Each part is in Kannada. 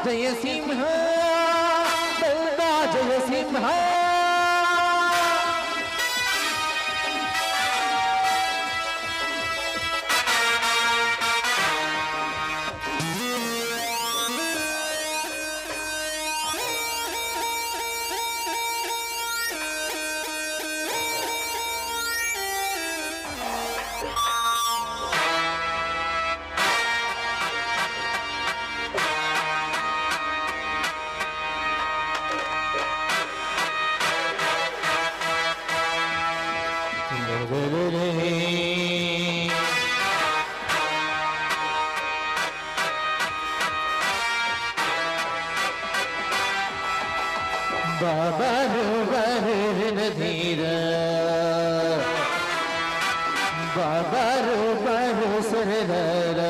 ಜಯ ಸಿಂಹ ಬಂದ ಜಯ ಸಿಂಹ ಬಾಬರು ಬರುವಿನ ಧೀರ ಬಾಬರು ಬರು ಸರದಾರ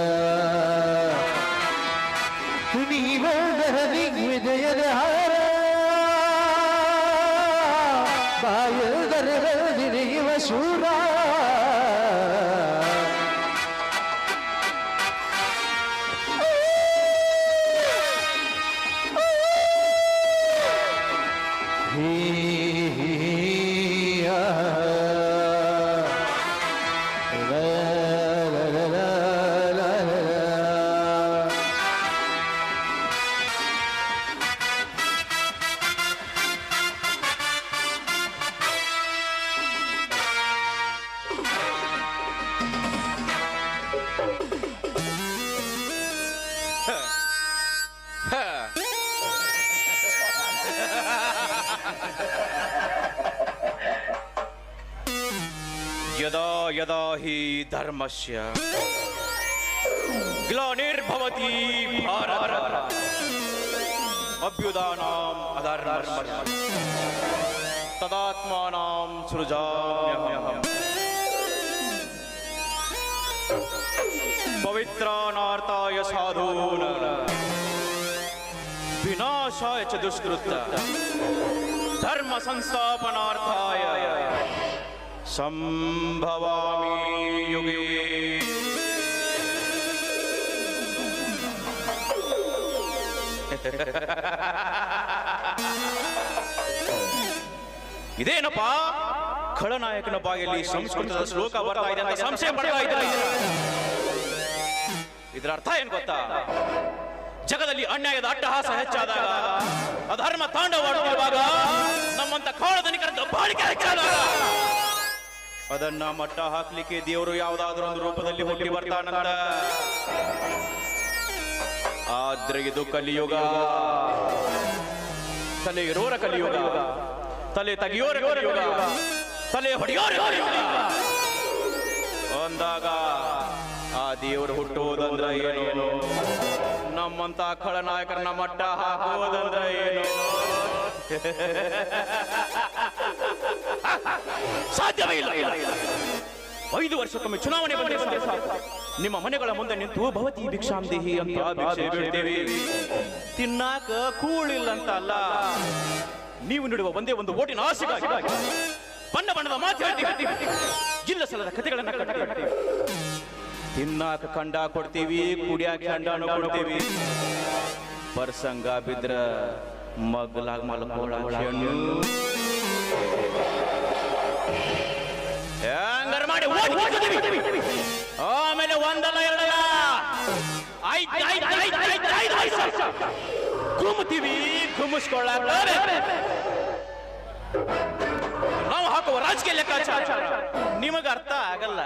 ನೀವರ ದಿಗ್ವಿಜಯದ ಹಾರ ಬಾಯದರ ದಿರಿಯುವ ಶೂರ यदा यदा हि धर्मस्य ग्लानिर्भवति भारत अभ्युदानाम् अधर्मस्य तदात्मानां सृजाम्यहम् पवित्रानार्ताय साधूनां विनाशाय च दुष्कृत्य धर्म संस्थापनार्थाय संभवामि युगे ಇದೇನಪ್ಪ ಖಳನಾಯಕನ ಬಾಯಲ್ಲಿ ಸಂಸ್ಕೃತದ ಶ್ಲೋಕ ಬರ್ತಾ ಇದೆ ಅಂತ ಸಂಶಯ ಪಡ್ತಾ ಇದ್ದಾರೆ. ಇದರ ಅರ್ಥ ಏನ್ ಗೊತ್ತಾ? ಜಗದಲ್ಲಿ ಅನ್ಯಾಯದ ಅಟ್ಟಹಾಸ ಹೆಚ್ಚಾದಾಗ, ಅಧರ್ಮ ತಾಂಡವಾಡುವಾಗ, ನಮ್ಮಂತ ಖೋಳದನಿಕರ ದಬ್ಬಾಳಿಕೆ ಹೆಚ್ಚಾದಾಗ ಅದನ್ನ ಮಟ್ಟ ಹಾಕ್ಲಿಕ್ಕೆ ದೇವರು ಯಾವುದಾದ್ರೂ ಒಂದು ರೂಪದಲ್ಲಿ ಹುಟ್ಟಿ ಬರ್ತಾನಂತ. ಆದ್ರೆ ಇದು ಕಲಿಯುಗ, ತಲೆ ಇರೋರ ಕಲಿಯುಗ, ತಲೆ ತೆಗಿಯೋರ ಕಲಿಯುಗ, ತಲೆ ಹೊಡೆಯೋರ ಕಲಿಯುಗ ಅಂದಾಗ ಆ ದೇವರು ಹುಟ್ಟುವುದಂದ್ರ ಏನು, ನಮ್ಮಂತ ಖಳನಾಯಕರನ್ನ ಮಟ್ಟ ಹಾಕುವುದಂದ್ರ ಏನು? ಸಾಧ್ಯವೇ ಇಲ್ಲ. 5 ವರ್ಷಕ್ಕೊಮ್ಮೆ ಚುನಾವಣೆ ಬಂದರೆ ನಿಮ್ಮ ಮನೆಗಳ ಮುಂದೆ ನಿಂತು ಭವತಿ ಭಿಕ್ಷಾಂ ದೇಹಿ ಅಂತ ಭಿಕ್ಷೆ ಬೇಡ್ತೇವೆ. ತಿನ್ನಾಕ ಕೂಳಿಲ್ಲ ಅಂತ ಅಲ್ಲ, ನೀವು ನೀಡುವ ಒಂದೇ ಒಂದು ಓಟಿನ ಆಸೆಗಾಗಿ ಬಣ್ಣ ಬಣ್ಣದ ಮಾತು ಹೇಳ್ತೀವಿ, ಇಲ್ಲ ಸಲ್ಲದ ಕಥೆಗಳನ್ನ ಕಟ್ತೀವಿ. ತಿನ್ನಾಕ ಕಂಡ ಕೊಡ್ತೀವಿ, ಕುಡಿಯಾಕ ಕಂಡಾನು ಕೊಡ್ತೀವಿ. ಪರ್ಸಂಗ ಬಿದ್ರ ಮಗ್ಲಾಗ ಮಲ್ಕೊಳ್ಳ ಹೆಂಗಾರ ಮಾಡಿ ಆಮೇಲೆ ಒಂದಲ್ಲ ಎರಡಲ್ಲ ಕುಮ್ತೀವಿ. ಕುಮ್ಮಿಸ್ಕೊಳ್ಳಾಕ ನಾವು ಹಾಕುವ ರಾಜಕೀಯ ಲೆಕ್ಕಾಚಾರ ನಿಮಗ ಅರ್ಥ ಆಗಲ್ಲ.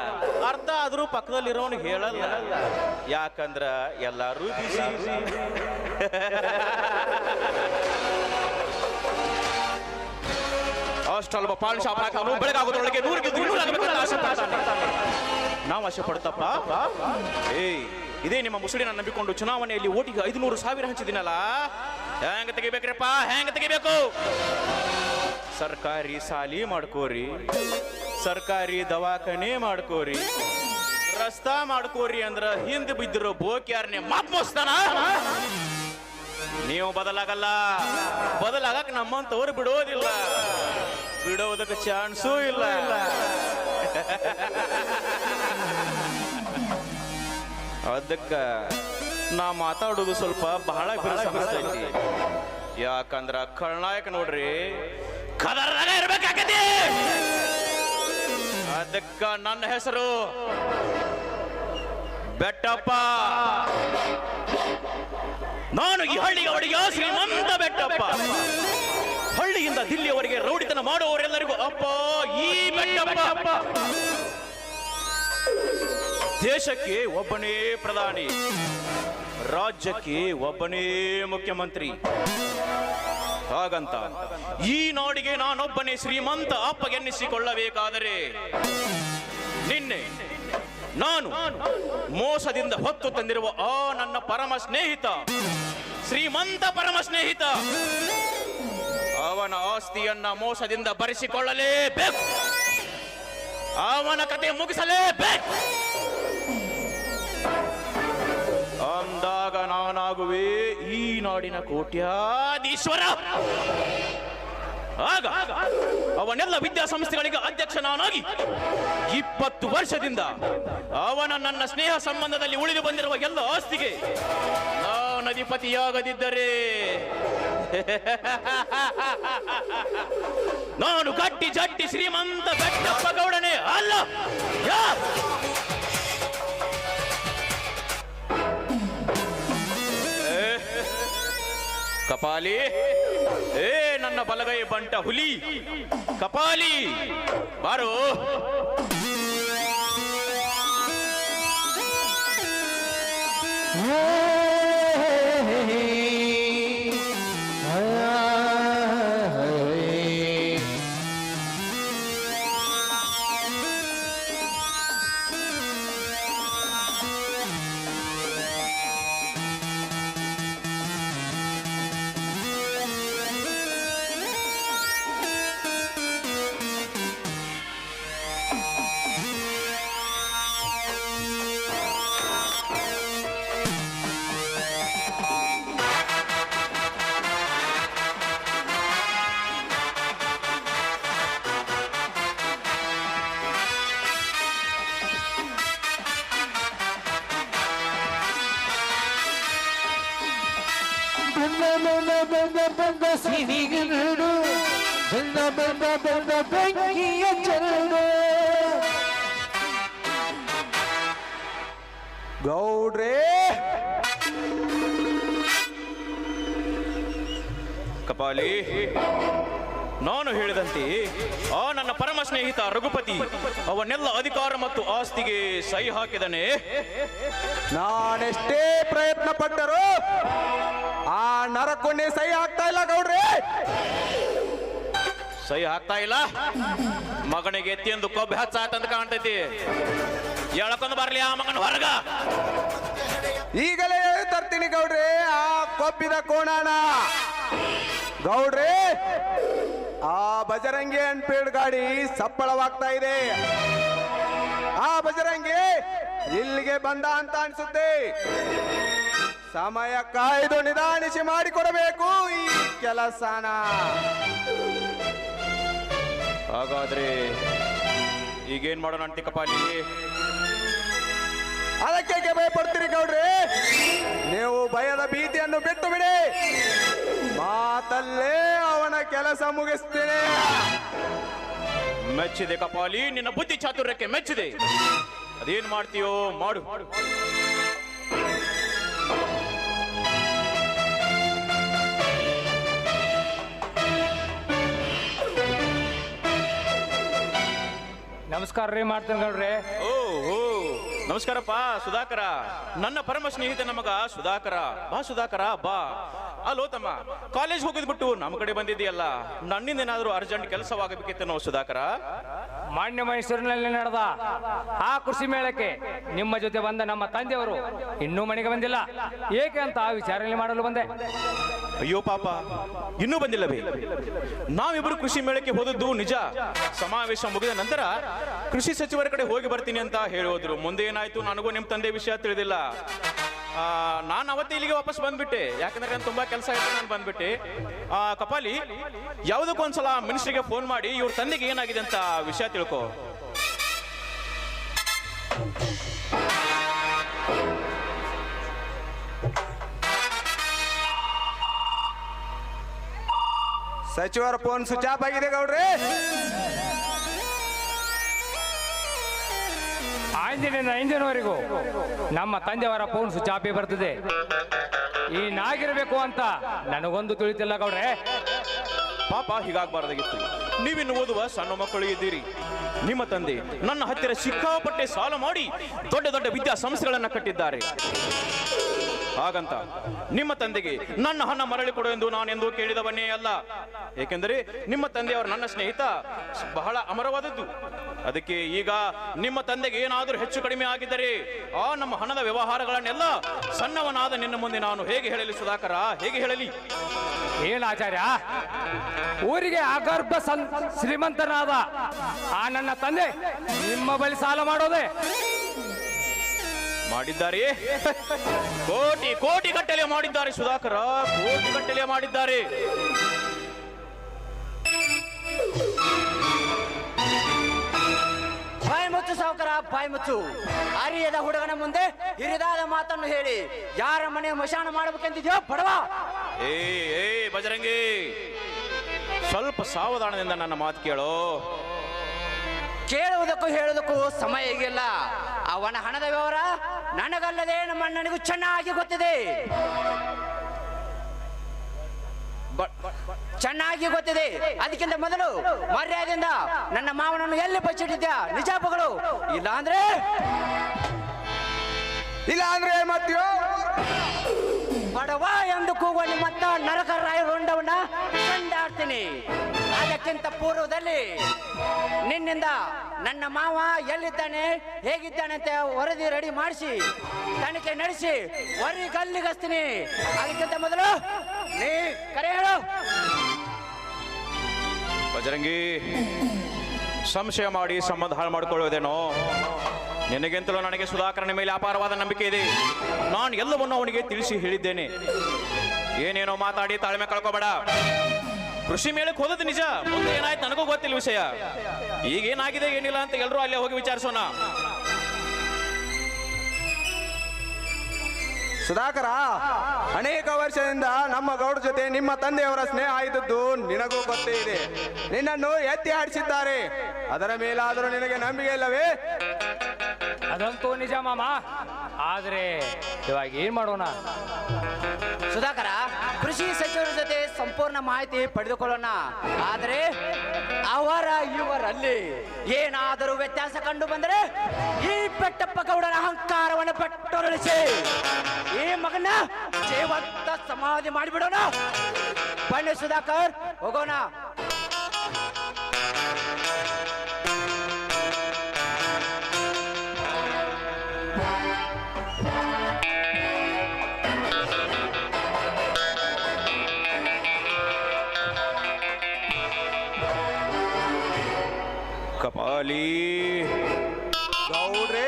ಅರ್ಥ ಆದ್ರೂ ಪಕ್ಕದಲ್ಲಿರೋನು ಹೇಳಲ್ಲ. ಯಾಕಂದ್ರ ಎಲ್ಲಾರು ಬಿಸಿ. ಅಷ್ಟಲ್ವ ಪಾನ್ ಶಾಪ್ ಹಾಕೋನು ಬೆಳಗಾಗೋದ್ರೊಳಗೆ 100 ಆಸೆ ಪಡ್ತಾನೆ. ನಾವು ಆಸೆ ಪಡ್ತಪ್ಪ. ಇದೇ ನಿಮ್ಮ ಮುಸುಡಿನ ನಂಬಿಕೊಂಡು ಚುನಾವಣೆಯಲ್ಲಿ ಓಟಿಗೆ 500,000 ಹಂಚಿದಿನಲ್ಲ, ಹೆಂಗ ತೆಗಿಬೇಕ್ರಪ್ಪ? ಹೆಂಗ ತೆಗಿಬೇಕು? ಸರ್ಕಾರಿ ಸಾಲಿ ಮಾಡ್ಕೋರಿ, ಸರ್ಕಾರಿ ದವಾಖಾನೆ ಮಾಡ್ಕೋರಿ, ರಸ್ತಾ ಮಾಡ್ಕೋರಿ ಅಂದ್ರ ಹಿಂದೆ ಬಿದ್ದಿರೋ ಬೋಕ್ಯಾರನೆ ಮಾತ್ ಮೋಸ್ತಾನ. ನೀವು ಬದಲಾಗಲ್ಲ. ಬದಲಾಗಕ್ ನಮ್ಮಂತವ್ರು ಬಿಡೋದಿಲ್ಲ, ಬಿಡೋದಕ್ಕೆ ಚಾನ್ಸೂ ಇಲ್ಲ. ಅದಕ್ಕ ನಾ ಮಾತಾಡೋದು ಸ್ವಲ್ಪ ಬಹಳ ಬಿರುಸಾಗೈತಿ. ಯಾಕಂದ್ರ ಖಳನಾಯಕ ನೋಡ್ರಿ ಕದರ್ದಾಗ ಇರ್ಬೇಕಾಗತಿ. ಅದಕ್ಕ ನನ್ನ ಹೆಸರು ಬೆಟ್ಟಪ್ಪ. ನಾನು ಈ ಹಳ್ಳಿಗೆ ಒಡೆಯ ಶ್ರೀಮಂತ ಬೆಟ್ಟಪ್ಪ. ಹಳ್ಳಿಯಿಂದ ದಿಲ್ಲಿಯವರೆಗೆ ರೌಡಿತನ ಮಾಡುವವರೆಲ್ಲರಿಗೂ ಅಪ್ಪ ಈ ಬೆಟ್ಟಪ್ಪ. ದೇಶಕ್ಕೆ ಒಬ್ಬನೇ ಪ್ರಧಾನಿ, ರಾಜ್ಯಕ್ಕೆ ಒಬ್ಬನೇ ಮುಖ್ಯಮಂತ್ರಿ. ಹಾಗಂತ ಈ ನಾಡಿಗೆ ನಾನೊಬ್ಬನೇ ಶ್ರೀಮಂತ ಅಪ್ಪ ಎನ್ನಿಸಿಕೊಳ್ಳಬೇಕಾದರೆ ನಿನ್ನೆ ನಾನು ಮೋಸದಿಂದ ಹೊತ್ತು ತಂದಿರುವ ಆ ನನ್ನ ಪರಮ ಸ್ನೇಹಿತ, ಶ್ರೀಮಂತ ಪರಮ ಸ್ನೇಹಿತ, ಅವನ ಆಸ್ತಿಯನ್ನ ಮೋಸದಿಂದ ಭರಿಸಿಕೊಳ್ಳಲೇಬೇಕು. ಅವನ ಕತೆ ಮುಗಿಸಲೇಬೇಕು. ಅಂದಾಗ ನಾನಾಗುವೆ ಈ ನಾಡಿನ ಕೋಟ್ಯಾಧೀಶ್ವರ. ಆಗ ಅವನೆಲ್ಲ ವಿದ್ಯಾಸಂಸ್ಥೆಗಳಿಗೆ ಅಧ್ಯಕ್ಷ ನಾನಾಗಿ 20 ವರ್ಷದಿಂದ ಅವನ ನನ್ನ ಸ್ನೇಹ ಸಂಬಂಧದಲ್ಲಿ ಉಳಿದು ಬಂದಿರುವ ಎಲ್ಲ ಆಸ್ತಿಗೆ ನಾನು ಅಧಿಪತಿಯಾಗದಿದ್ದರೆ ನಾನು ಗಟ್ಟಿ ಜಟ್ಟಿ ಶ್ರೀಮಂತ ಬೆಟ್ಟಪ್ಪ ಗೌಡನೇ ಅಲ್ಲ. ಕಪಾಲಿ, ಏ ನನ್ನ ಬಲಗೈ ಬಂಟ ಹುಲಿ ಕಪಾಲಿ, ಬಾರೋ. ಬಂದ ಸಿರಿಗಳು ಬಂದ ಬೆಂಕಿಯ ಚರಡು. ಗೌಡ್ರೇ, ಕಪಾಲಿ, ನಾನು ಹೇಳಿದಂತೆ ಆ ನನ್ನ ಪರಮ ಸ್ನೇಹಿತ ರಘುಪತಿ ಅವನ್ನೆಲ್ಲ ಅಧಿಕಾರ ಮತ್ತು ಆಸ್ತಿಗೆ ಸಹಿ ಹಾಕಿದನೆ. ನಾನೆಷ್ಟೇ ಪ್ರಯತ್ನ ಪಟ್ಟರು ಆ ನರಕೊಂಡೆ ಸಹಿ ಆಗ್ತಾ ಇಲ್ಲ ಗೌಡ್ರೆ. ಸಹಿ ಆಗ್ತಾ ಇಲ್ಲ. ಮಗನಿಗೆ ಎತ್ತಿಂದು ಕೊಬ್ಬು ಹಚ್ಚಾತಂತ ಕಾಣ್ತೈತಿ. ಎಳಕೊಂದು ಬರ್ಲಿ ಆ ಮಗನ ಹೊರಗ. ಈಗಲೇ ತರ್ತೀನಿ ಗೌಡ್ರೆ ಆ ಕೊಬ್ಬಿದ ಕೋಣಾನ. ಗೌಡ್ರೆ, ಆ ಬಜರಂಗಿ ಅನ್ಪೇಡ್ ಗಾಡಿ ಸಪ್ಪಳವಾಗ್ತಾ ಇದೆ. ಆ ಬಜರಂಗಿ ಇಲ್ಲಿಗೆ ಬಂದ ಅಂತ ಅನ್ಸುತ್ತೆ. ಸಮಯ ಕಾಯ್ದು ನಿಧಾನಿಸಿ ಮಾಡಿಕೊಡಬೇಕು ಈ ಕೆಲಸನ. ಹಾಗಾದ್ರೆ ಈಗೇನ್ ಮಾಡೋಣ ಅಂತಿ ಕಪಾಲಿ? ಅದಕ್ಕೆ ಭಯಪಡ್ತೀರಿ ಗೌಡ್ರೆ? ನೀವು ಭಯದ ಭೀತಿಯನ್ನು ಬಿಟ್ಟು ಬಿಡಿ. ಮಾತಲ್ಲೇ ಅವನ ಕೆಲಸ ಮುಗಿಸ್ತೇನೆ. ಮೆಚ್ಚಿದೆ ಕಪಾಲಿ, ನಿನ್ನ ಬುದ್ಧಿ ಚಾತುರ್ಯಕ್ಕೆ ಮೆಚ್ಚಿದೆ. ಅದೇನ್ ಮಾಡ್ತೀಯೋ ಮಾಡು. ನಮಸ್ಕಾರ ರೀ, ಮಾಡ್ತೇನೆ ಗೌಡ್ರೆ. ಓ ನಮಸ್ಕಾರಪ್ಪ ಸುಧಾಕರ, ನನ್ನ ಪರಮ ಸ್ನೇಹಿತನ ಮಗ ಸುಧಾಕರ. ಬಾ ಸುಧಾಕರ ಬಾ. ಅಲ್ಲೋ ತಮ್ಮ, ಕಾಲೇಜ್ ಹೋಗಿದ್ಬಿಟ್ಟು ನಮ್ಮ ಕಡೆ ಬಂದಿದ್ದೀಯಲ್ಲ, ನನ್ನಿಂದ ಏನಾದ್ರೂ ಅರ್ಜೆಂಟ್ ಕೆಲಸವಾಗಬೇಕಿತ್ತೇನೋ ಸುಧಾಕರ? ಮಾನ್ಯ ಮೈಸೂರಿನಲ್ಲಿ ನಡೆದ ಆ ಕೃಷಿ ಮೇಳಕ್ಕೆ ನಿಮ್ಮ ಜೊತೆ ಬಂದ ನಮ್ಮ ತಂದೆಯವರು ಇನ್ನೂ ಮನೆಗೆ ಬಂದಿಲ್ಲ. ಏಕೆ ಅಂತ ವಿಚಾರಣೆ ಮಾಡಲು ಬಂದೆ. ಅಯ್ಯೋ ಪಾಪ, ಇನ್ನೂ ಬಂದಿಲ್ಲವೇ? ನಾವಿಬ್ಬರು ಕೃಷಿ ಮೇಳಕ್ಕೆ ಹೋದದ್ದು ನಿಜ. ಸಮಾವೇಶ ಮುಗಿದ ನಂತರ ಕೃಷಿ ಸಚಿವರ ಕಡೆ ಹೋಗಿ ಬರ್ತೀನಿ ಅಂತ ಹೇಳೋದ್ರು. ಮುಂದೆ ಏನಾಯ್ತು ನನಗೂ ನಿಮ್ಮ ತಂದೆ ವಿಷಯ ತಿಳಿದಿಲ್ಲ. ನಾನು ಅವತ್ತೇ ಇಲ್ಲಿಗೆ ವಾಪಸ್ ಬಂದ್ಬಿಟ್ಟೆ. ಯಾಕಂದ್ರೆ ನಾನು ತುಂಬಾ ಕೆಲಸ ಇತ್ತು, ನಾನು ಬಂದ್ಬಿಟ್ಟೆ. ಕಪಾಲಿ, ಯಾವುದಕ್ಕೂ ಒಂದ್ಸಲ ಮಿನಿಸ್ಟ್ರಿಗೆ ಫೋನ್ ಮಾಡಿ ಇವ್ರ ತಂದೆಗೆ ಏನಾಗಿದೆ ಅಂತ ವಿಷಯ ತಿಳ್ಕೊ. ಸಚಿವರ ಫೋನ್ ಸ್ವಿಚ್ ಆಫ್ ಆಗಿದೆ ಗೌಡ್ರೆ. ಅಂದಿನಿಂದ ಇಂದಿನವರೆಗೂ ನಮ್ಮ ತಂದೆಯವರ ಫೋನ್ ಸ್ವಿಚ್ ಆಫ್ ಬರ್ತದೆ. ಈ ನಾಗಿರ್ಬೇಕು ಅಂತ ನನಗೊಂದು ತಿಳಿತಿಲ್ಲ ಗೌಡ್ರೆ. ಪಾಪ ಹೀಗಾಗಬಾರ್ದಾಗಿತ್ತು. ನೀವಿನ್ನು ಓದುವ ಸಣ್ಣ ಮಕ್ಕಳು ಇದ್ದೀರಿ. ನಿಮ್ಮ ತಂದೆ ನನ್ನ ಹತ್ತಿರ ಸಿಕ್ಕಾಪಟ್ಟೆ ಸಾಲ ಮಾಡಿ ದೊಡ್ಡ ದೊಡ್ಡ ವಿದ್ಯಾಸಂಸ್ಥೆಗಳನ್ನ ಕಟ್ಟಿದ್ದಾರೆ. ಹಾಗಂತ ನಿಮ್ಮ ತಂದೆಗೆ ನನ್ನ ಹಣ ಮರಳಿ ಕೊಡು ಎಂದು ನಾನೆಂದೂ ಕೇಳಿದವನ್ನೇ ಅಲ್ಲ. ಏಕೆಂದರೆ ನಿಮ್ಮ ತಂದೆಯವರು ನನ್ನ ಸ್ನೇಹಿತ ಬಹಳ ಅಮರವಾದದ್ದು. ಅದಕ್ಕೆ ಈಗ ನಿಮ್ಮ ತಂದೆಗೆ ಏನಾದರೂ ಹೆಚ್ಚು ಕಡಿಮೆ ಆಗಿದ್ದರೆ ಆ ನಮ್ಮ ಹಣದ ವ್ಯವಹಾರಗಳನ್ನೆಲ್ಲ ಸಣ್ಣವನಾದ ನಿನ್ನ ಮುಂದೆ ನಾನು ಹೇಗೆ ಹೇಳಲಿ ಸುಧಾಕರ, ಹೇಗೆ ಹೇಳಲಿ? ಏನ್ ಆಚಾರ್ಯ, ಊರಿಗೆ ಅಗರ್ಭ ಶ್ರೀಮಂತನಾದ ಆ ನನ್ನ ತಂದೆ ನಿಮ್ಮ ಬಳಿ ಸಾಲ ಮಾಡೋದೆ ಮಾಡಿದ್ದಾರೆ. ಕೋಟಿ ಕೋಟಿ ಗಟ್ಟಲೆ ಮಾಡಿದ್ದಾರೆ ಸುಧಾಕರ, ಕೋಟಿ ಗಟ್ಟಲೆ ಮಾಡಿದ್ದಾರೆ. ಬಾಯಿ ಮುಚ್ಚು ಸಾವುಕಾರ, ಬಾಯಿ ಮುಚ್ಚು. ಅರಿಯದ ಹುಡುಗನ ಮುಂದೆ ಹಿರಿದಾದ ಮಾತನ್ನು ಹೇಳಿ ಯಾರ ಮನೆ ಮಶಾನ ಮಾಡಬೇಕೆಂದಿದ್ಯೋ ಬಡವ. ಏ ಏ ಬಜರಂಗಿ, ಸ್ವಲ್ಪ ಸಾವಧಾನದಿಂದ ನನ್ನ ಮಾತು ಕೇಳೋ. ಕೇಳುವುದಕ್ಕೂ ಹೇಳುವುದಕ್ಕೂ ಸಮಯ ಈಗಿಲ್ಲ. ಅವನ ಹಣದ ವ್ಯವಹಾರ ನನಗಲ್ಲದೆ ನಮ್ಮ ಅಣ್ಣನಿಗೂ ಚೆನ್ನಾಗಿ ಗೊತ್ತಿದೆ, ಚೆನ್ನಾಗಿ ಗೊತ್ತಿದೆ. ಅದಕ್ಕಿಂತ ಮೊದಲು ಮರ್ಯಾದೆಯಿಂದ ನನ್ನ ಮಾವನನ್ನು ಎಲ್ಲಿ ಬಚ್ಚಿಟ್ಟಿದ್ಯಾ ನಿಜಾಪಗಳು? ಇಲ್ಲ ಅಂದ್ರೆ ಮತ್ತೆಯೋ ಬಡವ ಎಂದು ಕೂಗುವ ನಿಮ್ಮತ್ತ ನರಕರಾಯ ರುಂಡವನ್ನ ಕಂಡಾಡ್ತೀನಿ. ಅದಕ್ಕಿಂತ ಪೂರ್ವದಲ್ಲಿ ನಿನ್ನಿಂದ ನನ್ನ ಮಾವ ಎಲ್ಲಿದ್ದಾನೆ ಹೇಗಿದ್ದಾನೆ ಅಂತ ವರದಿ ರೆಡಿ ಮಾಡಿಸಿ ತನಿಖೆ ನಡೆಸಿ ವರಿ ಗಲ್ಲಿಗಸ್ತೀನಿ. ಅದಕ್ಕಿಂತ ಮೊದಲು ನೀ ಕರೆ ಹೇಳು. ಬಜರಂಗಿ, ಸಂಶಯ ಮಾಡಿ ಸಂಬಂಧ ಹಾಳು ಮಾಡಿಕೊಳ್ಳುವುದೇನೋ? ನಿನಗೆಂತಲೂ ನನಗೆ ಸುಧಾಕರನ ಮೇಲೆ ಅಪಾರವಾದ ನಂಬಿಕೆ ಇದೆ. ನಾನು ಎಲ್ಲವನ್ನೂ ಅವನಿಗೆ ತಿಳಿಸಿ ಹೇಳಿದ್ದೇನೆ. ಏನೇನೋ ಮಾತಾಡಿ ತಾಳ್ಮೆ ಕಳ್ಕೋಬೇಡ. ಕೃಷಿ ಮೇಳಕ್ಕೆ ಹೋದದ್ದು ನಿಜ, ಮುಂದೆ ಏನಾಯ್ತು ನನಗೂ ಗೊತ್ತಿಲ್ಲ ವಿಷಯ. ಈಗ ಏನಾಗಿದೆ ಏನಿಲ್ಲ ಅಂತ ಎಲ್ಲರೂ ಅಲ್ಲೇ ಹೋಗಿ ವಿಚಾರಿಸೋಣ. ಸುಧಾಕರ, ಅನೇಕ ವರ್ಷದಿಂದ ನಮ್ಮ ಗೌಡ ಜೊತೆ ನಿಮ್ಮ ತಂದೆಯವರ ಸ್ನೇಹ ಇದ್ದದ್ದು ನಿನಗೂ ಗೊತ್ತೇ ಇದೆ. ನಿನ್ನನ್ನು ಎತ್ತಿ ಆಡಿಸಿದ್ದಾರೆ, ಅದರ ಮೇಲಾದರೂ ನಿನಗೆ ನಂಬಿಕೆ ಇಲ್ಲವೇ? ಅದಂತೂ ನಿಜ ಮಾಮ. ಆದ್ರೆ ಇವಾಗ ಏನ್ ಮಾಡೋಣ? ಸುಧಾಕರ, ಕೃಷಿ ಸಚಿವರ ಜೊತೆ ಸಂಪೂರ್ಣ ಮಾಹಿತಿ ಪಡೆದುಕೊಳ್ಳೋಣ. ಆದರೆ ಇವರಲ್ಲಿ ಏನಾದರೂ ವ್ಯತ್ಯಾಸ ಕಂಡು ಬಂದರೆ ಈ ಪೆಟ್ಟಪ್ಪ ಗೌಡರ ಅಹಂಕಾರವನ್ನು ಪೆಟ್ಟೊರಳಿಸಿ ಈ ಮಗನ ಜೀವಂತ ಸಮಾಧಿ ಮಾಡಿಬಿಡೋಣ. ಬನ್ನಿ ಸುಧಾಕರ್, ಹೋಗೋಣ. ಕಪಾಲಿ ಗೌಡ್ರೆ,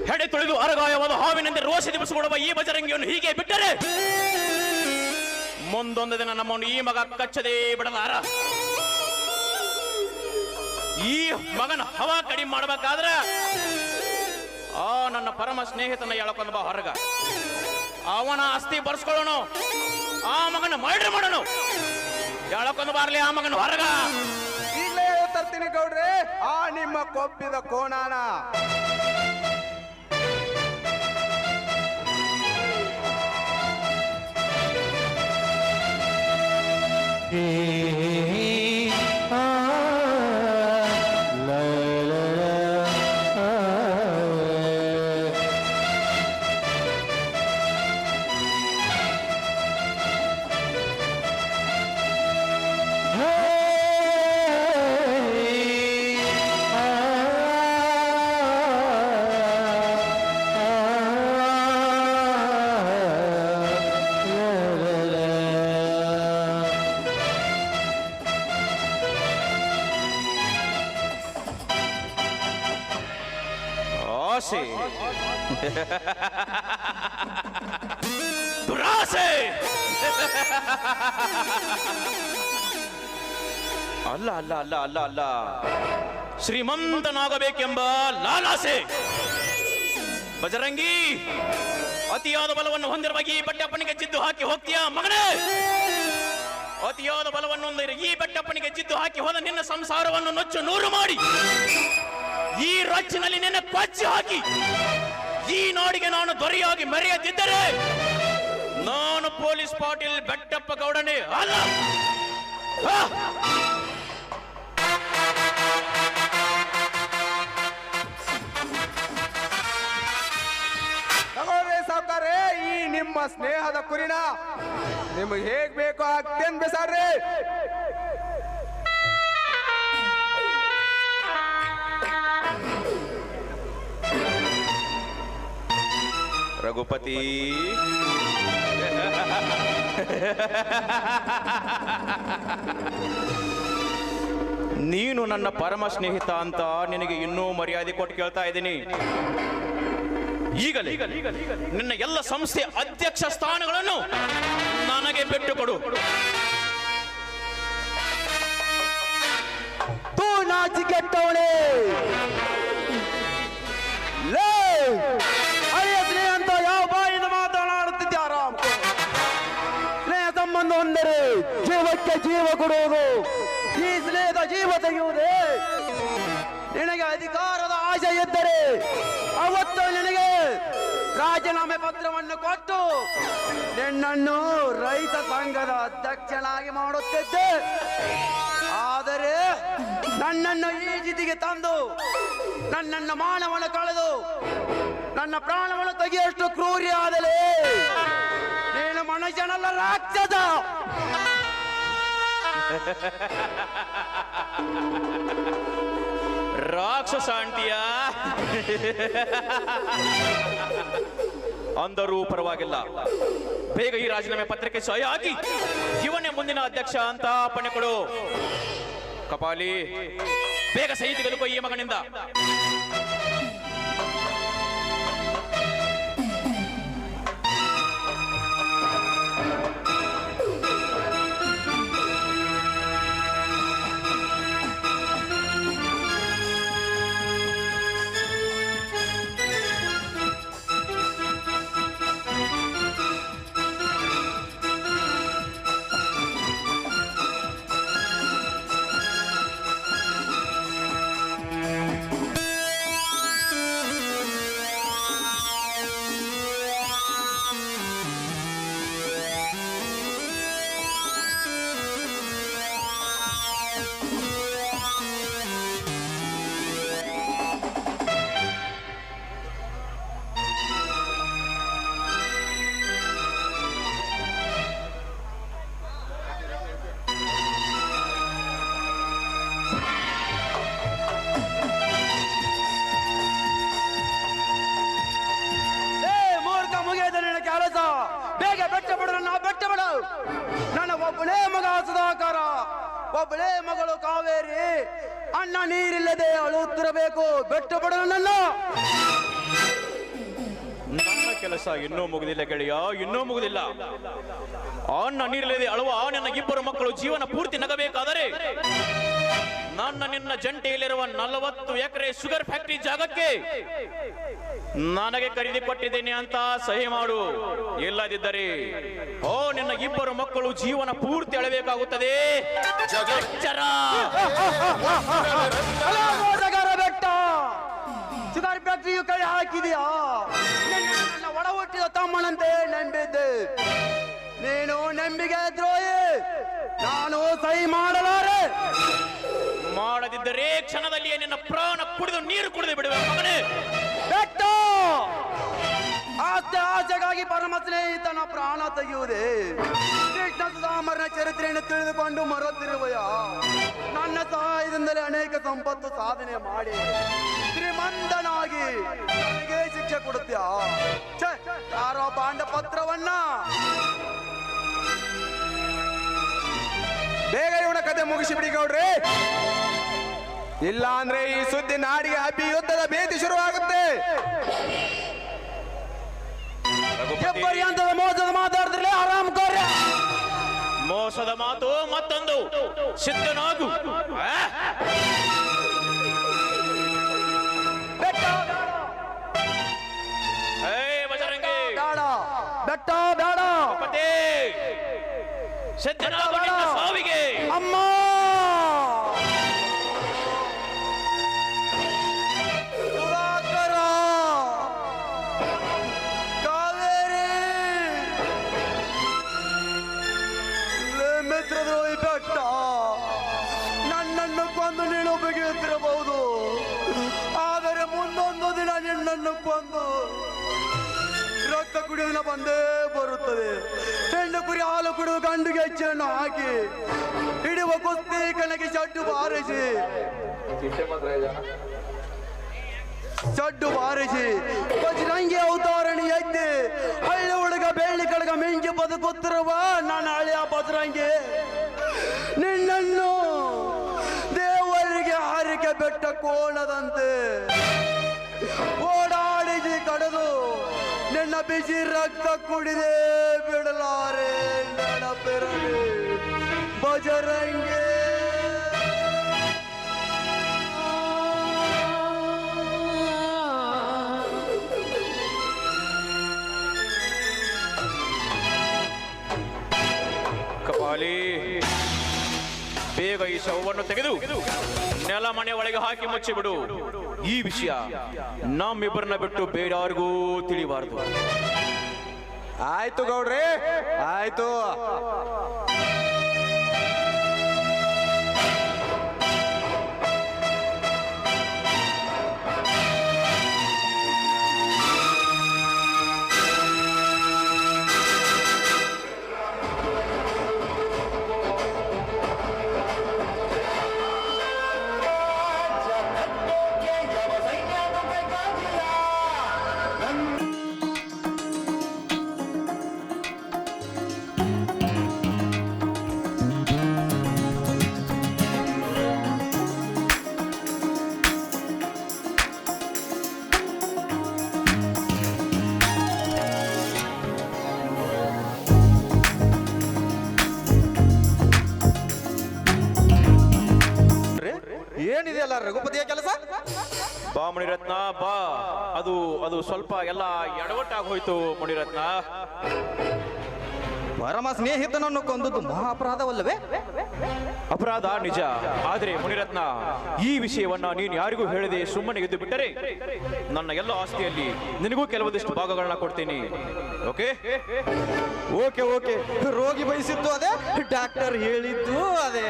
ಹೆಡೆ ತೊಳೆದು ಅರಗಾಯವಾದ ಹಾವಿನಂತೆ ರೋಷ ದಿವಸಗೊಡುವ ಈ ಬಜರಂಗಿಯನ್ನು ಹೀಗೆ ಬಿಟ್ಟರೆ ಮುಂದೊಂದು ದಿನ ನಮ್ಮನ್ನು ಈ ಮಗ ಕಚ್ಚದೇ ಬಿಡಲಾರ. ಈ ಮಗನ ಹವಾ ಕಡಿಮೆ ಮಾಡಬೇಕಾದ್ರೆ ಆ ನನ್ನ ಪರಮ ಸ್ನೇಹಿತನ ಎಳಕೊಂದ ಬಾ ಹೊರಗ. ಅವನ ಆಸ್ತಿ ಬರ್ಸ್ಕೊಳ್ಳೋಣ, ಆ ಮಗನ ಮರ್ಡರ್ ಮಾಡೋಣ. ಎಳಕೊಂದು ಬಾರ್ಲಿ ಆ ಮಗನ ಹೊರಗ. ಈಗಲೇ ತರ್ತೀನಿ ಗೌಡ್ರೆ ಆ ನಿಮ್ಮ ಕೊಬ್ಬಿದ ಕೋಣಾನ. ದುರಾಸೆ ಅಲ್ಲ ಅಲ್ಲ ಅಲ್ಲ ಅಲ್ಲ ಅಲ್ಲ, ಶ್ರೀಮಂತನಾಗಬೇಕೆಂಬ ಲಾಲಾಸೆ. ಬಜರಂಗಿ, ಅತಿಯಾದ ಬಲವನ್ನು ಹೊಂದಿರುವ ಈ ಬೆಟ್ಟಪ್ಪನಿಗೆ ಜಿದ್ದು ಹಾಕಿ ಹೋಗ್ತೀಯಾ ಮಗನೇ? ಅತಿಯಾದ ಬಲವನ್ನು ಹೊಂದಿರುವ ಈ ಬೆಟ್ಟಪ್ಪನಿಗೆ ಜಿದ್ದು ಹಾಕಿ ಹೋದ ನಿನ್ನ ಸಂಸಾರವನ್ನು ನೊಚ್ಚು ನೂರು ಮಾಡಿ ಈ ರಚ್ಚಿನಲ್ಲಿ ನಿನ್ನ ಕೊಚ್ಚಿ ಹಾಕಿ ಈ ನಾಡಿಗೆ ನಾನು ದೊರೆಯಾಗಿ ಮೆರೆಯದಿದ್ದರೆ ನಾನು ಪೊಲೀಸ್ ಪಾಟೀಲ್ ಬೆಟ್ಟಪ್ಪ ಗೌಡನೇ ಅಲ್ಲ. ಸಾವುಕಾರೆ, ಈ ನಿಮ್ಮ ಸ್ನೇಹದ ಕುರಿನ ನಿಮಗೆ ಹೇಗ್ ಬೇಕೋ ಹಾಕ್ತೇನ್ ಬೇಸಾಡ್ರಿ. ರಘುಪತಿ, ನೀನು ನನ್ನ ಪರಮ ಸ್ನೇಹಿತ ಅಂತ ನಿನಗೆ ಇನ್ನೂ ಮರ್ಯಾದೆ ಕೊಟ್ಟು ಕೇಳ್ತಾ ಇದ್ದೀನಿ. ಈಗಲೇ ನಿನ್ನ ಎಲ್ಲ ಸಂಸ್ಥೆ ಅಧ್ಯಕ್ಷ ಸ್ಥಾನಗಳನ್ನು ನನಗೆ ಬಿಟ್ಟು ಕೊಡು. ತೂ ನಾಚಿಕೆಟ್ಟವಳೆ, ಲೇ ಅಳಿಯ ಸ್ನೇಹ ಅಂತ ಯಾವ ಬಾಯಿಂದ ಮಾತನಾಡುತ್ತಿದ್ದೆ? ಆರಾಮ್ ಸ್ನೇಹ ಸಂಬಂಧ ಹೊಂದರೆ ಜೀವಕ್ಕೆ ಜೀವ ಕೊಡುವುದು, ಈ ಸ್ನೇಹದ ಜೀವ ತೆಗೆಯುವುದೇ. ನಿನಗೆ ಅಧಿಕಾರದ ಆಸೆ ಇದ್ದರೆ ಅವತ್ತು ನಿನಗೆ ರಾಜೀನಾಮೆ ಪತ್ರವನ್ನು ಕೊಟ್ಟು ನಿನ್ನನ್ನು ರೈತ ಸಂಘದ ಅಧ್ಯಕ್ಷನಾಗಿ ಮಾಡುತ್ತಿದ್ದೆ. ಆದರೆ ನನ್ನನ್ನು ಈ ಸ್ಥಿತಿಗೆ ತಂದು ನನ್ನನ್ನು ಮಾನವನ್ನು ಕಳೆದು ನನ್ನ ಪ್ರಾಣವನ್ನು ತೆಗೆಯಷ್ಟು ಕ್ರೂರಿ ಆದಲೇ ನೀನು ಮನುಷ್ಯನಲ್ಲ, ರಾಕ್ಷಸ. ರಾಕ್ಷಸ ಅಂಟಿಯ ಅಂದರೂ ಪರವಾಗಿಲ್ಲ. ಬೇಗ ಈ ರಾಜೀನಾಮೆ ಪತ್ರಕ್ಕೆ ಸಹಿ ಹಾಕಿ ಇವನೇ ಮುಂದಿನ ಅಧ್ಯಕ್ಷ ಅಂತ ಅಪ್ಪಣೆ ಕೊಡು. ಕಪಾಲಿ, ಬೇಗ ಸಹಿ ತೆಗೆದುಕೋ ಈ ಮಗನಿಂದ. ನನ್ನ ಒಬ್ಬಳೇ ಮಗ ಸುಧಾಕರ, ಒಬ್ಬಳೇ ಮಗಳು ಕಾವೇರಿ, ಅಣ್ಣ ನೀರಿಲ್ಲದೆ ಅಳುತ್ತಿರಬೇಕು. ಬೆಟ್ಟ ಬಿಡಲು ನನ್ನ ಕೆಲಸ ಇನ್ನೂ ಮುಗಿದಿಲ್ಲ ಗೆಳೆಯ, ಇನ್ನೂ ಮುಗಿದಿಲ್ಲ. ಅಣ್ಣ ನೀರಿಲ್ಲದೆ ಅಳುವ ನನ್ನ ಇಬ್ಬರು ಮಕ್ಕಳು ಜೀವನ ಪೂರ್ತಿ ನಗಬೇಕಾದರೆ ನನ್ನ ನಿನ್ನ ಜಂಟಿಯಲ್ಲಿರುವ 40 ಎಕರೆ ಶುಗರ್ ಫ್ಯಾಕ್ಟರಿ ಜಾಗಕ್ಕೆ ನನಗೆ ಖರೀದಿ ಕೊಟ್ಟಿದ್ದೇನೆ ಅಂತ ಸಹಿ ಮಾಡು. ಇಲ್ಲದಿದ್ದರೆ ನಿನ್ನ ಇಬ್ಬರು ಮಕ್ಕಳು ಜೀವನ ಪೂರ್ತಿ ಅಳಬೇಕಾಗುತ್ತದೆ. ಬೆಟ್ಟ ಶುಗರ್ ಫ್ಯಾಕ್ಟರಿಯು ಕೈ ಹಾಕಿದೆಯಾ? ನನ್ನ ಒಡ ಹುಟ್ಟಿದ ತಮ್ಮನಂತೆ ನಂಬಿದ್ದೆ, ನೀನು ನಂಬಿಕೆ ದ್ರೋಹಿ. ನಾನು ಸಹಿ ಮಾಡಲಾರೆ. ಮಾಡದಿದ್ದರೆ ಕ್ಷಣದಲ್ಲಿಯೇ ನಿನ್ನ ಪ್ರಾಣ ಕುಡಿದು ನೀರು ಕುಡಿದು ಬಿಡುವ ಮಗನೇ. ಬೆಟ್ಟ ಆಸ್ತಿ ಆಸೆಗಾಗಿ ಪರಮ ಸ್ನೇಹಿತನ ಪ್ರಾಣ ತೆಗೆಯುವುದೇ? ಕೃಷ್ಣ ಸುಧಾಮರನ ಚರಿತ್ರೆಯನ್ನು ತಿಳಿದುಕೊಂಡು ಮರೆತಿರುವೆಯ? ನನ್ನ ಸಹಾಯದಿಂದಲೇ ಅನೇಕ ಸಂಪತ್ತು ಸಾಧನೆ ಮಾಡಿ ಶ್ರೀಮಂತನಾಗಿ ನನಗೆ ಶಿಕ್ಷೆ ಕೊಡುತ್ತೀಯ? ಯಾರೋ ಪಾಂಡ ಪತ್ರವನ್ನ ಬೇಗ ಇವನ ಕತೆ ಮುಗಿಸಿ ಬಿಡಿ ಗೌಡ್ರಿ, ಇಲ್ಲ ಅಂದ್ರೆ ಈ ಸುದ್ದಿ ನಾಡಿಗೆ ಹಬ್ಬಿ ಯುದ್ಧದ ಭೀತಿ ಶುರುವಾಗುತ್ತೆ. ಪರ್ಯಂತದ ಮೋಸದ ಮಾತಾಡಿದ್ರೆ ಆರಾಮ್ ಕಾರ್ಯ. ಮೋಸದ ಮಾತು ಮತ್ತೊಂದು ಸಿದ್ಧನಾಗು. ಸಜ್ಜನಾದ ನಿನ್ನ ಸಾವಿಗೆ ಅಮ್ಮ ಸುಧಾಕರ, ಕಾವೇರಿ, ಲೇ ಮಿತ್ರದ್ರೋಹಿ ಬೆಟ್ಟ, ನನ್ನನ್ನು ಕೊಂದು ನೀನು ಬಗೆಯುತ್ತಿರಬಹುದು, ಆದರೆ ಮುಂದೊಂದು ದಿನ ನಿನ್ನನ್ನು ಕೊಂದು ರಕ್ತ ಕುಡಿಯೋದಿನ ಬಂದೇ ಬರುತ್ತದೆ. ಹೆಣ್ಣು ಕುರಿ ಹಾಲು ಕುಡಿದು ಗಂಡಿಗೆ ಹೆಚ್ಚನ್ನು ಹಾಕಿ ಹಿಡಿಯುವ ಕುಸ್ತಿ ಕಣಕ್ಕೆ ಚಡ್ಡು ಬಾರಿಸಿ ಬಜರಂಗಿ ಅವತಾರಣಿ ಎದ್ದಿ ಹಳ್ಳಿ ಹುಡುಗ ಬೆಳ್ಳಿ ಕಡಗ ಮಿಂಚಿ ಬದುಕುತ್ತಿರುವ ನನ್ನ ಹಳೆಯ ಬಜರಂಗಿ ನಿನ್ನನ್ನು ದೇವರಿಗೆ ಹಾರಿಕೆ ಬೆಟ್ಟ ಕೋಣದಂತೆ ಓಡಾಡಿಸಿ ಕಡೆದು ನಿನ್ನ ಬಿಸಿ ರಕ್ತ ಕುಡಿದೇ ಬಿಡಲಾರೆ ನೆನಪಿರಲಿ ಬಜರಂಗಿ. ಕಪಾಲಿ, ಬೇಗ ಈ ಶವವನ್ನು ತೆಗೆದು ನೆಲ ಮನೆ ಒಳಗೆ ಹಾಕಿ ಮುಚ್ಚಿಬಿಡು. ಈ ವಿಷಯ ನಮ್ಮಿಬ್ಬರನ್ನ ಬಿಟ್ಟು ಬೇರೆಯವರಿಗೂ ತಿಳಿಬಾರದು. ಆಯ್ತು ಗೌಡ್ರೆ, ಆಯ್ತು. ಏನಿದೆಯಲ್ಲ ರಘುಪತಿಯ ಕೆಲಸ? ಬಾ ಮುನಿರತ್ನ ಬಾ. ಅದು ಸ್ವಲ್ಪ ಎಲ್ಲ ಎಡವಟ್ಟಾಗಿ ಹೋಯ್ತು ಮುನಿರತ್ನ. ಪರಮ ಸ್ನೇಹಿತನನ್ನು ಕೊಂದದ್ದು ಮಹಾ ಅಪರಾಧವಲ್ಲವೇ? ಅಪರಾಧ ನಿಜ, ಆದರೆ ಮುನಿರತ್ನ ಈ ವಿಷಯವನ್ನ ನೀನು ಯಾರಿಗೂ ಹೇಳದೆ ಸುಮ್ಮನೆ ಎದ್ದು ಬಿಟ್ಟರೆ ನನ್ನ ಎಲ್ಲ ಆಸ್ತಿಯಲ್ಲಿ ನಿನಗೂ ಕೆಲವೊಂದಿಷ್ಟು ಭಾಗಗಳನ್ನ ಕೊಡ್ತೀನಿ. Okay okay okay. ರೋಗಿ ಬಯಸಿದ್ದು ಅದೇ, ಡಾಕ್ಟರ್ ಹೇಳಿದ್ದು ಅದೇ.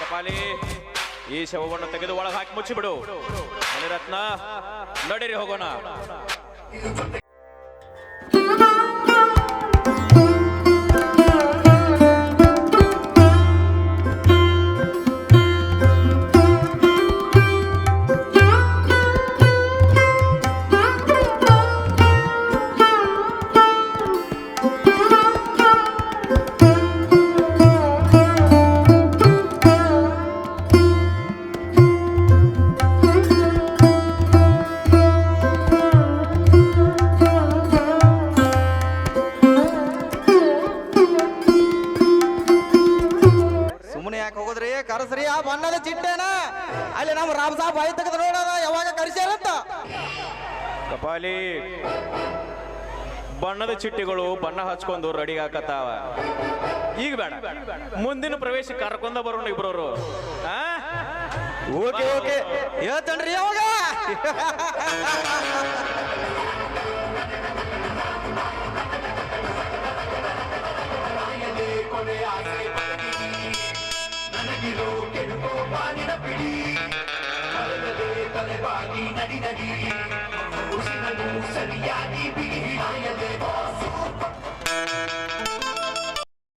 ಕಪಾಲಿ, ಈ ಶವವನ್ನು ತೆಗೆದು ಒಳಗೆ ಹಾಕಿ ಮುಚ್ಚಿಬಿಡು. ಮುನಿರತ್ನ, ನಡೀರಿ ಹೋಗೋಣ. ಕರೆಸ್ರಿ ಆ ಬಣ್ಣದ ಚಿಟ್ಟೆನ ಅಲ್ಲಿ ನಮ್ಮ ರಾಮ್ ಸಾಬ್ ಬಾಯಿ ತೆಗೆದು ನೋಡೋದ ಯಾವಾಗ ಕರೆಸ್ಯಾರಂತ. ಕಪಾಲಿ, ಬಣ್ಣದ ಚಿಟ್ಟೆಗಳು ಬಣ್ಣ ಹಚ್ಕೊಂಡು ರೆಡಿ ಹಾಕತ್ತಾವ. ಈಗ ಬೇಡ, ಮುಂದಿನ ಪ್ರವೇಶ ಕರ್ಕೊಂಡ ಬರೋಣ ಇಬ್ರವರು. ಓಕೆ ಓಕೆ, ಹೇಳ್ತೇನ್ರಿ ಯಾವಾಗ. ಸರಿಯಾಗಿ ಬಿಗಿ